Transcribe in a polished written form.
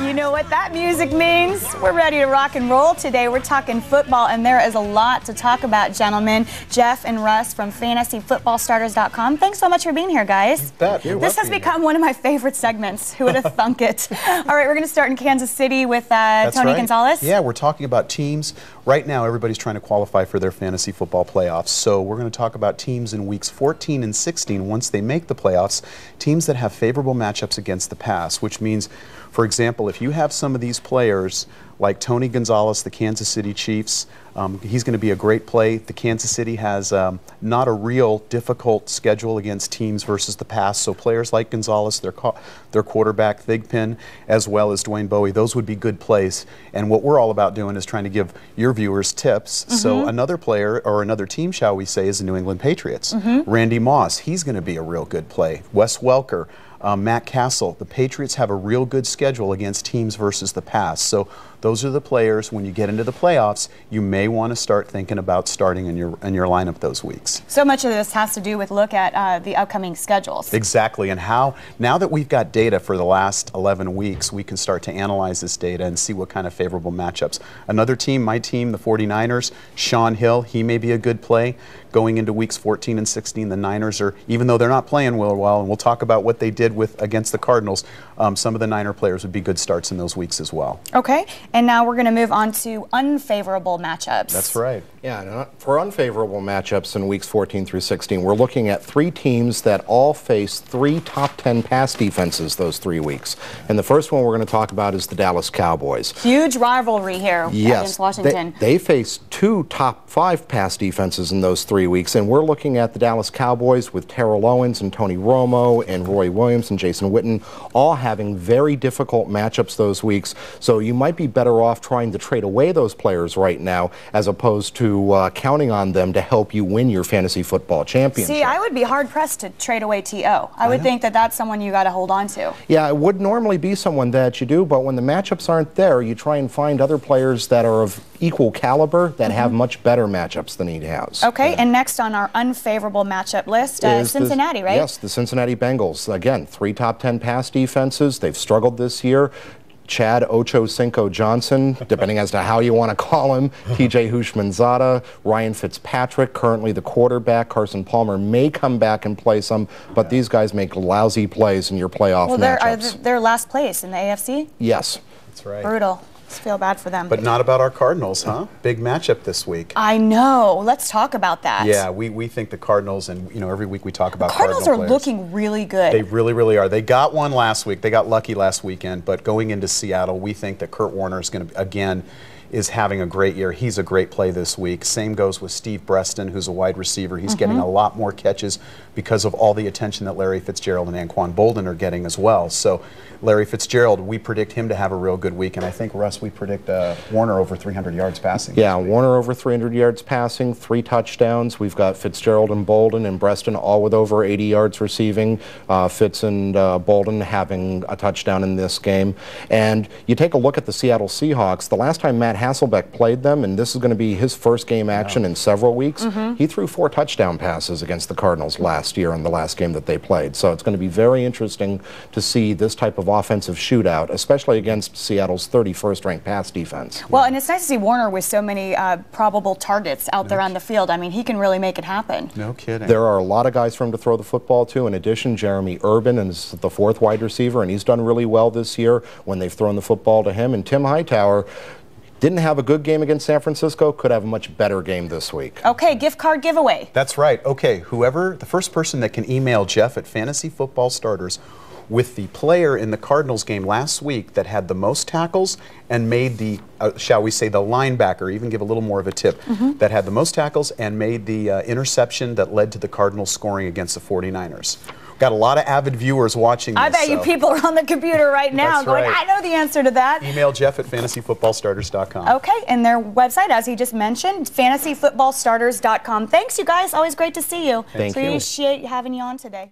You know what that music means. We're ready to rock and roll today. We're talking football, and there is a lot to talk about, gentlemen. Jeff and Russ from FantasyFootballStarters.com. Thanks so much for being here, guys. You bet. This has become one of my favorite segments. Who would have thunk it? All right, we're going to start in Kansas City with Tony Gonzalez. Yeah, we're talking about teams. Right now, everybody's trying to qualify for their fantasy football playoffs. So we're going to talk about teams in weeks 14 and 16, once they make the playoffs, teams that have favorable matchups against the pass, which means, for example, if you have some of these players like Tony Gonzalez, the Kansas City Chiefs, he's going to be a great play. The Kansas City has not a real difficult schedule against teams versus the pass, so players like Gonzalez, their quarterback Thigpen, as well as Dwayne Bowie, those would be good plays. And what we're all about doing is trying to give your viewers tips. So another player, or another team, shall we say, is the New England Patriots. Randy Moss, he's going to be a real good play. Wes Welker, Matt Castle. The Patriots have a real good schedule against teams versus the pass. So those are the players, when you get into the playoffs, you may want to start thinking about starting in your lineup those weeks. So much of this has to do with look at the upcoming schedules. Exactly, and how, now that we've got data for the last 11 weeks, we can start to analyze this data and see what kind of favorable matchups. Another team, my team, the 49ers, Sean Hill, he may be a good play. Going into weeks 14 and 16, the Niners are, even though they're not playing well, and we'll talk about what they did against the Cardinals, some of the Niner players would be good starts in those weeks as well. Okay, and now we're going to move on to unfavorable matchups. That's right. Yeah, for unfavorable matchups in weeks 14 through 16, we're looking at three teams that all face three top 10 pass defenses those 3 weeks. And the first one we're going to talk about is the Dallas Cowboys. Huge rivalry here against Washington. They face two top 5 pass defenses in those 3 weeks, and we're looking at the Dallas Cowboys with Terrell Owens and Tony Romo and Roy Williams and Jason Witten all having very difficult matchups those weeks. So you might be better off trying to trade away those players right now as opposed to counting on them to help you win your fantasy football championship. See, I would be hard-pressed to trade away T.O. I would think that that's someone you got to hold on to. Yeah, it would normally be someone that you do, but when the matchups aren't there, you try and find other players that are of equal caliber that have much better matchups than he has. Okay, and next on our unfavorable matchup list is Cincinnati, right? Yes, the Cincinnati Bengals. Again, 3 top 10 pass defenses. They've struggled this year. Chad Ochocinco Johnson, depending as to how you want to call him, TJ Houshmandzadeh, Ryan Fitzpatrick, currently the quarterback. Carson Palmer may come back and play some, but these guys make lousy plays in your playoff matchups. They're last place in the AFC? Yes. That's right. Brutal. Just feel bad for them. But not about our Cardinals, huh? Big matchup this week. I know. Let's talk about that. Yeah, we think the Cardinals, and you know, every week we talk about Cardinals are looking really good. They really, really are. They got one last week. They got lucky last weekend, but going into Seattle, we think that Kurt Warner is going to, again, is having a great year. He's a great play this week. Same goes with Steve Breston, who's a wide receiver. He's getting a lot more catches because of all the attention that Larry Fitzgerald and Anquan Bolden are getting as well. So Larry Fitzgerald, we predict him to have a real good week, and I think, Russ, we predict Warner over 300 yards passing. Yeah, Warner over 300 yards passing, 3 touchdowns. We've got Fitzgerald and Bolden and Breston all with over 80 yards receiving. Fitz and Bolden having a touchdown in this game. And you take a look at the Seattle Seahawks. The last time Matt Hasselbeck played them, and this is going to be his first game action in several weeks, he threw 4 touchdown passes against the Cardinals last year in the last game that they played. So it's going to be very interesting to see this type of offensive shootout, especially against Seattle's 31st ranked pass defense. Well, and it's nice to see Warner with so many probable targets out there on the field. I mean, he can really make it happen. No kidding. There are a lot of guys for him to throw the football to. In addition, Jeremy Urban is the 4th wide receiver, and he's done really well this year when they've thrown the football to him. And Tim Hightower didn't have a good game against San Francisco, could have a much better game this week. Okay, gift card giveaway. That's right. Okay, the first person that can email Jeff at Fantasy Football Starters with the player in the Cardinals game last week that had the most tackles and made the, shall we say, the linebacker, even give a little more of a tip, that had the most tackles and made the interception that led to the Cardinals scoring against the 49ers. Got a lot of avid viewers watching this. I bet you people are on the computer right now going, right. I know the answer to that. Email Jeff at FantasyFootballStarters.com. Okay, and their website, as he just mentioned, FantasyFootballStarters.com. Thanks, you guys. Always great to see you. Thank you. Appreciate having you on today.